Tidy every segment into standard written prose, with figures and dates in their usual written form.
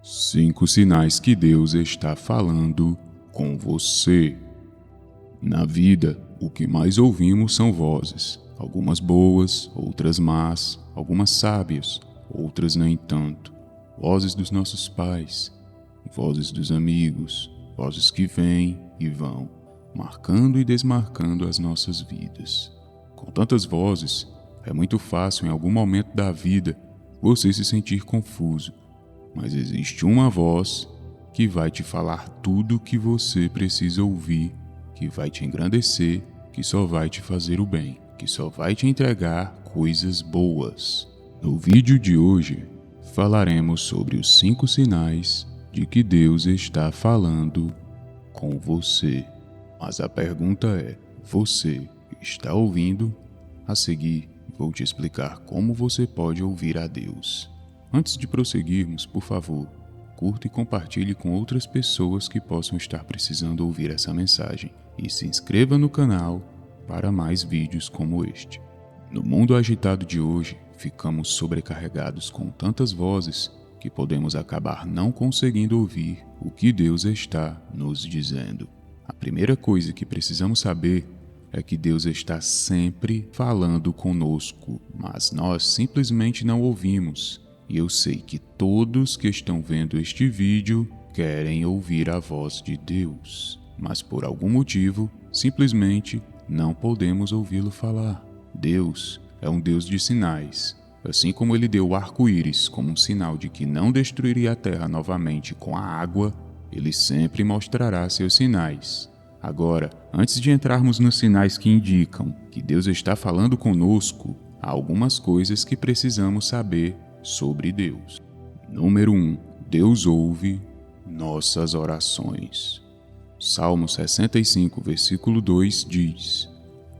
5 sinais que Deus está falando com você. Na vida, o que mais ouvimos são vozes, algumas boas, outras más, algumas sábias, outras nem tanto. Vozes dos nossos pais, vozes dos amigos, vozes que vêm e vão, marcando e desmarcando as nossas vidas. Com tantas vozes, é muito fácil em algum momento da vida você se sentir confuso. Mas existe uma voz que vai te falar tudo o que você precisa ouvir, que vai te engrandecer, que só vai te fazer o bem, que só vai te entregar coisas boas. No vídeo de hoje, falaremos sobre os 5 sinais de que Deus está falando com você. Mas a pergunta é, você está ouvindo? A seguir, vou te explicar como você pode ouvir a Deus. Antes de prosseguirmos, por favor, curta e compartilhe com outras pessoas que possam estar precisando ouvir essa mensagem e se inscreva no canal para mais vídeos como este. No mundo agitado de hoje, ficamos sobrecarregados com tantas vozes que podemos acabar não conseguindo ouvir o que Deus está nos dizendo. A primeira coisa que precisamos saber é que Deus está sempre falando conosco, mas nós simplesmente não ouvimos. E eu sei que todos que estão vendo este vídeo querem ouvir a voz de Deus, mas por algum motivo, simplesmente não podemos ouvi-lo falar. Deus é um Deus de sinais. Assim como ele deu o arco-íris como um sinal de que não destruiria a terra novamente com a água, ele sempre mostrará seus sinais. Agora, antes de entrarmos nos sinais que indicam que Deus está falando conosco, há algumas coisas que precisamos saber sobre Deus. Número 1. Deus ouve nossas orações. Salmo 65, versículo 2 diz: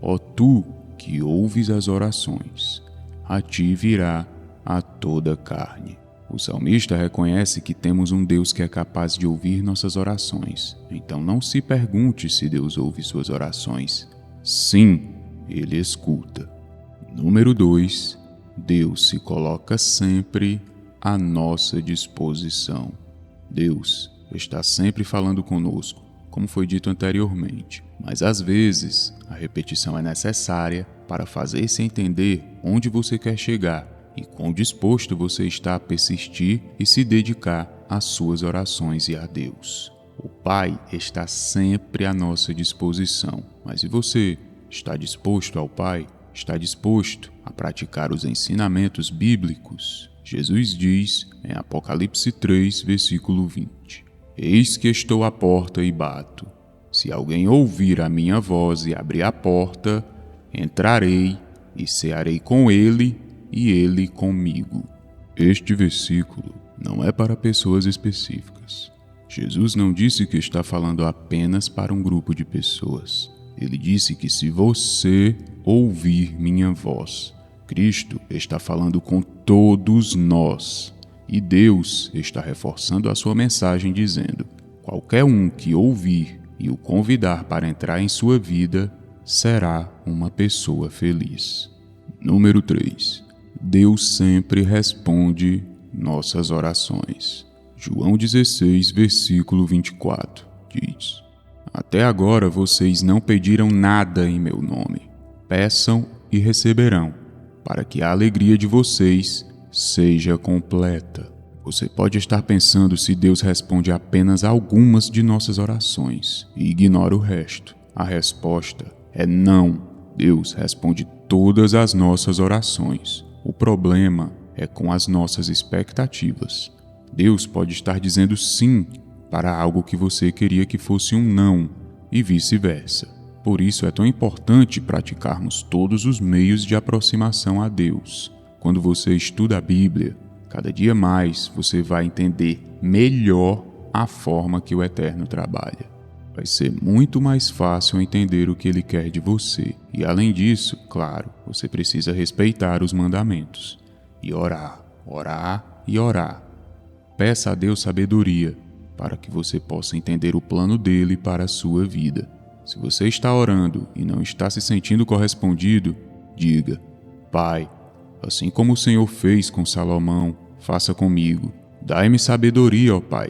Ó tu que ouves as orações, a ti virá a toda carne. O salmista reconhece que temos um Deus que é capaz de ouvir nossas orações. Então não se pergunte se Deus ouve suas orações. Sim, ele escuta. Número 2. Deus se coloca sempre à nossa disposição. Deus está sempre falando conosco, como foi dito anteriormente, mas às vezes a repetição é necessária para fazer-se entender onde você quer chegar e quão disposto você está a persistir e se dedicar às suas orações e a Deus. O Pai está sempre à nossa disposição, mas e você? Está disposto ao Pai? Está disposto a praticar os ensinamentos bíblicos? Jesus diz em Apocalipse 3, versículo 20: Eis que estou à porta e bato. Se alguém ouvir a minha voz e abrir a porta, entrarei e cearei com ele e ele comigo. Este versículo não é para pessoas específicas. Jesus não disse que está falando apenas para um grupo de pessoas. Ele disse que se você ouvir minha voz, Cristo está falando com todos nós. E Deus está reforçando a sua mensagem dizendo: qualquer um que ouvir e o convidar para entrar em sua vida será uma pessoa feliz. Número 3. Deus sempre responde nossas orações. João 16, versículo 24 diz: Até agora vocês não pediram nada em meu nome. Peçam e receberão, para que a alegria de vocês seja completa. Você pode estar pensando se Deus responde apenas a algumas de nossas orações e ignora o resto. A resposta é não. Deus responde todas as nossas orações. O problema é com as nossas expectativas. Deus pode estar dizendo sim para algo que você queria que fosse um não, e vice-versa. Por isso é tão importante praticarmos todos os meios de aproximação a Deus. Quando você estuda a Bíblia, cada dia mais você vai entender melhor a forma que o Eterno trabalha. Vai ser muito mais fácil entender o que Ele quer de você. E além disso, claro, você precisa respeitar os mandamentos. E orar, orar e orar. Peça a Deus sabedoria, para que você possa entender o plano dele para a sua vida. Se você está orando e não está se sentindo correspondido, diga: Pai, assim como o Senhor fez com Salomão, faça comigo. Dai-me sabedoria, ó Pai,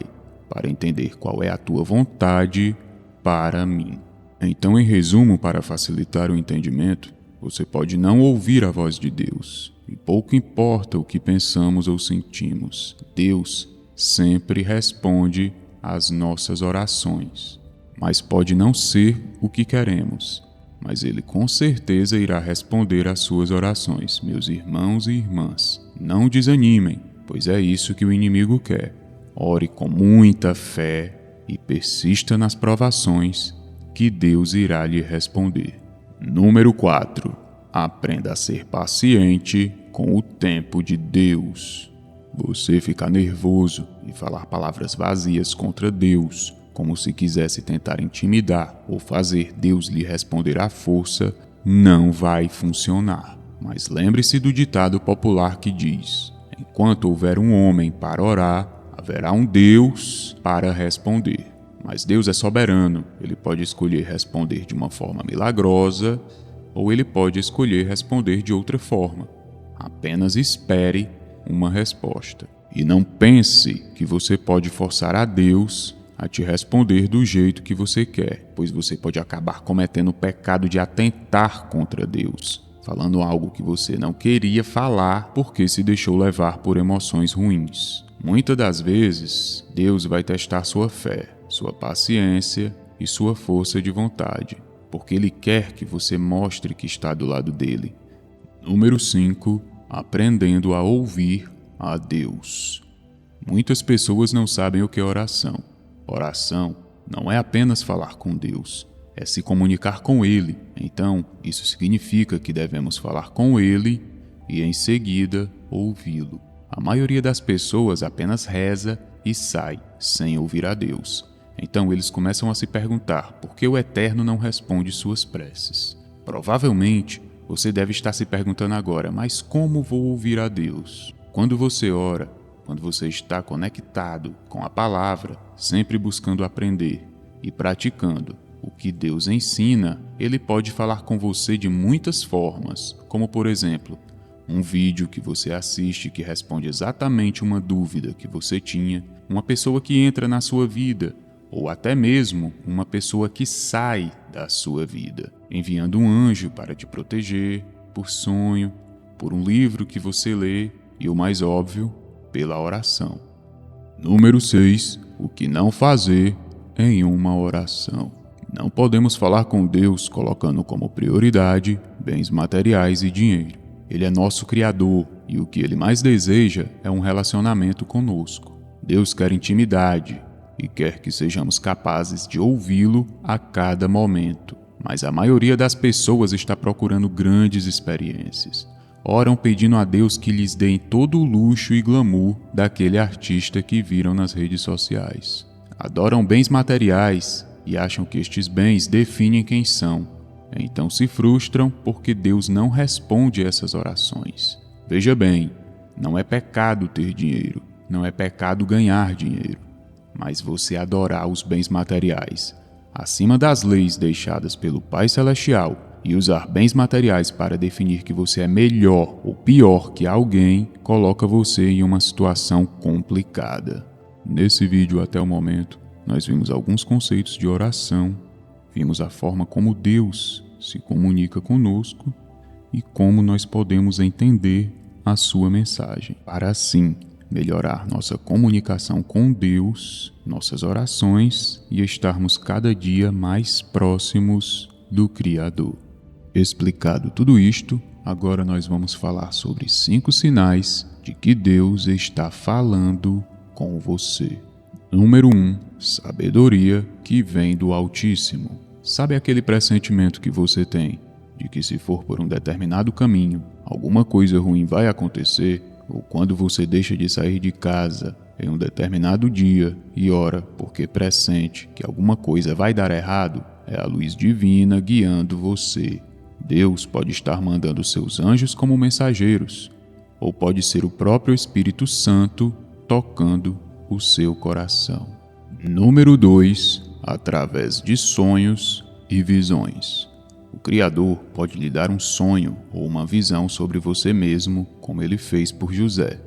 para entender qual é a tua vontade para mim. Então, em resumo, para facilitar o entendimento, você pode não ouvir a voz de Deus, e pouco importa o que pensamos ou sentimos, Deus sempre responde às nossas orações. Mas pode não ser o que queremos, mas Ele com certeza irá responder às suas orações. Meus irmãos e irmãs, não desanimem, pois é isso que o inimigo quer. Ore com muita fé e persista nas provações, que Deus irá lhe responder. Número 4. Aprenda a ser paciente com o tempo de Deus. Você ficar nervoso e falar palavras vazias contra Deus, como se quisesse tentar intimidar ou fazer Deus lhe responder à força, não vai funcionar. Mas lembre-se do ditado popular que diz: enquanto houver um homem para orar, haverá um Deus para responder. Mas Deus é soberano, Ele pode escolher responder de uma forma milagrosa ou Ele pode escolher responder de outra forma. Apenas espere uma resposta. E não pense que você pode forçar a Deus a te responder do jeito que você quer, pois você pode acabar cometendo o pecado de atentar contra Deus, falando algo que você não queria falar porque se deixou levar por emoções ruins. Muitas das vezes, Deus vai testar sua fé, sua paciência e sua força de vontade, porque Ele quer que você mostre que está do lado dele. Número 5. Aprendendo a ouvir a Deus. Muitas pessoas não sabem o que é oração. Oração não é apenas falar com Deus, é se comunicar com Ele. Então, isso significa que devemos falar com Ele e, em seguida, ouvi-lo. A maioria das pessoas apenas reza e sai, sem ouvir a Deus. Então eles começam a se perguntar por que o Eterno não responde suas preces. Provavelmente, você deve estar se perguntando agora, mas como vou ouvir a Deus? Quando você ora, quando você está conectado com a palavra, sempre buscando aprender e praticando o que Deus ensina, Ele pode falar com você de muitas formas, como por exemplo, um vídeo que você assiste que responde exatamente uma dúvida que você tinha, uma pessoa que entra na sua vida, ou até mesmo uma pessoa que sai da sua vida, enviando um anjo para te proteger, por sonho, por um livro que você lê e, o mais óbvio, pela oração. Número 6. O que não fazer em uma oração. Não podemos falar com Deus colocando como prioridade bens materiais e dinheiro. Ele é nosso Criador e o que Ele mais deseja é um relacionamento conosco. Deus quer intimidade e quer que sejamos capazes de ouvi-lo a cada momento. Mas a maioria das pessoas está procurando grandes experiências. Oram pedindo a Deus que lhes dê todo o luxo e glamour daquele artista que viram nas redes sociais. Adoram bens materiais e acham que estes bens definem quem são. Então se frustram porque Deus não responde essas orações. Veja bem, não é pecado ter dinheiro, não é pecado ganhar dinheiro, mas você adorar os bens materiais acima das leis deixadas pelo Pai Celestial e usar bens materiais para definir que você é melhor ou pior que alguém, coloca você em uma situação complicada. Nesse vídeo até o momento, nós vimos alguns conceitos de oração, vimos a forma como Deus se comunica conosco e como nós podemos entender a sua mensagem, para assim melhorar nossa comunicação com Deus, nossas orações e estarmos cada dia mais próximos do Criador. Explicado tudo isto, agora nós vamos falar sobre 5 sinais de que Deus está falando com você. Número 1. Sabedoria que vem do Altíssimo. Sabe aquele pressentimento que você tem de que se for por um determinado caminho, alguma coisa ruim vai acontecer? Ou quando você deixa de sair de casa em um determinado dia e ora porque pressente que alguma coisa vai dar errado, é a luz divina guiando você. Deus pode estar mandando seus anjos como mensageiros, ou pode ser o próprio Espírito Santo tocando o seu coração. Número 2. Através de sonhos e visões. O Criador pode lhe dar um sonho ou uma visão sobre você mesmo, como ele fez por José.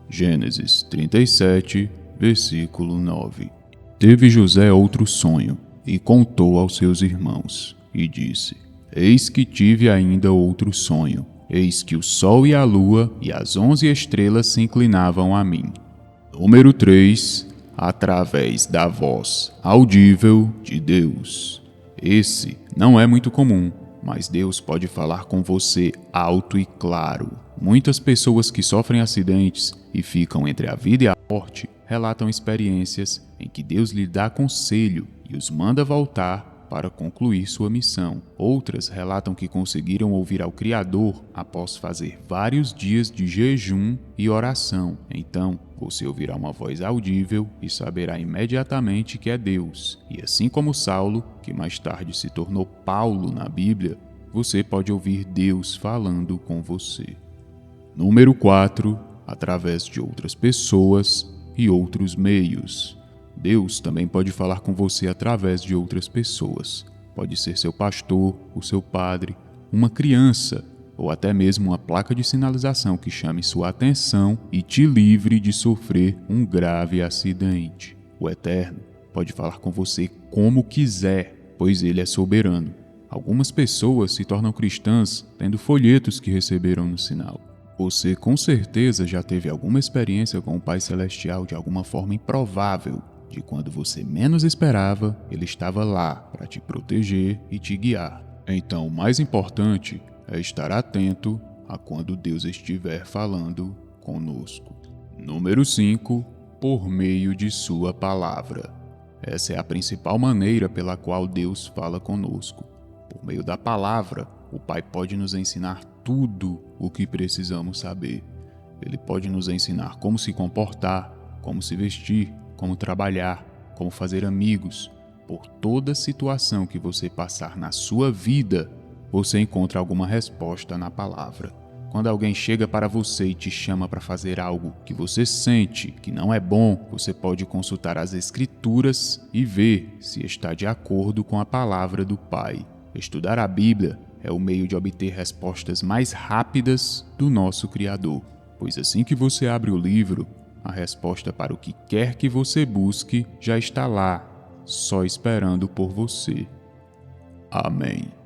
Gênesis 37, versículo 9. Teve José outro sonho, e contou aos seus irmãos, e disse: Eis que tive ainda outro sonho. Eis que o sol e a lua e as 11 estrelas se inclinavam a mim. Número 3. Através da voz audível de Deus. Esse não é muito comum, mas Deus pode falar com você alto e claro. Muitas pessoas que sofrem acidentes e ficam entre a vida e a morte relatam experiências em que Deus lhe dá conselho e os manda voltar para concluir sua missão. Outras relatam que conseguiram ouvir ao Criador após fazer vários dias de jejum e oração. Então, você ouvirá uma voz audível e saberá imediatamente que é Deus. E assim como Saulo, que mais tarde se tornou Paulo na Bíblia, você pode ouvir Deus falando com você. Número 4. Através de outras pessoas e outros meios. Deus também pode falar com você através de outras pessoas. Pode ser seu pastor, o seu padre, uma criança ou até mesmo uma placa de sinalização que chame sua atenção e te livre de sofrer um grave acidente. O Eterno pode falar com você como quiser, pois Ele é soberano. Algumas pessoas se tornam cristãs tendo folhetos que receberam no sinal. Você com certeza já teve alguma experiência com o Pai Celestial de alguma forma improvável, de quando você menos esperava, Ele estava lá para te proteger e te guiar. Então, o mais importante é estar atento a quando Deus estiver falando conosco. Número 5. Por meio de sua palavra. Essa é a principal maneira pela qual Deus fala conosco. Por meio da palavra, o Pai pode nos ensinar tudo o que precisamos saber. Ele pode nos ensinar como se comportar, como se vestir, como trabalhar, como fazer amigos. Por toda situação que você passar na sua vida, você encontra alguma resposta na palavra. Quando alguém chega para você e te chama para fazer algo que você sente que não é bom, você pode consultar as Escrituras e ver se está de acordo com a palavra do Pai. Estudar a Bíblia é o meio de obter respostas mais rápidas do nosso Criador, pois assim que você abre o livro, a resposta para o que quer que você busque já está lá, só esperando por você. Amém.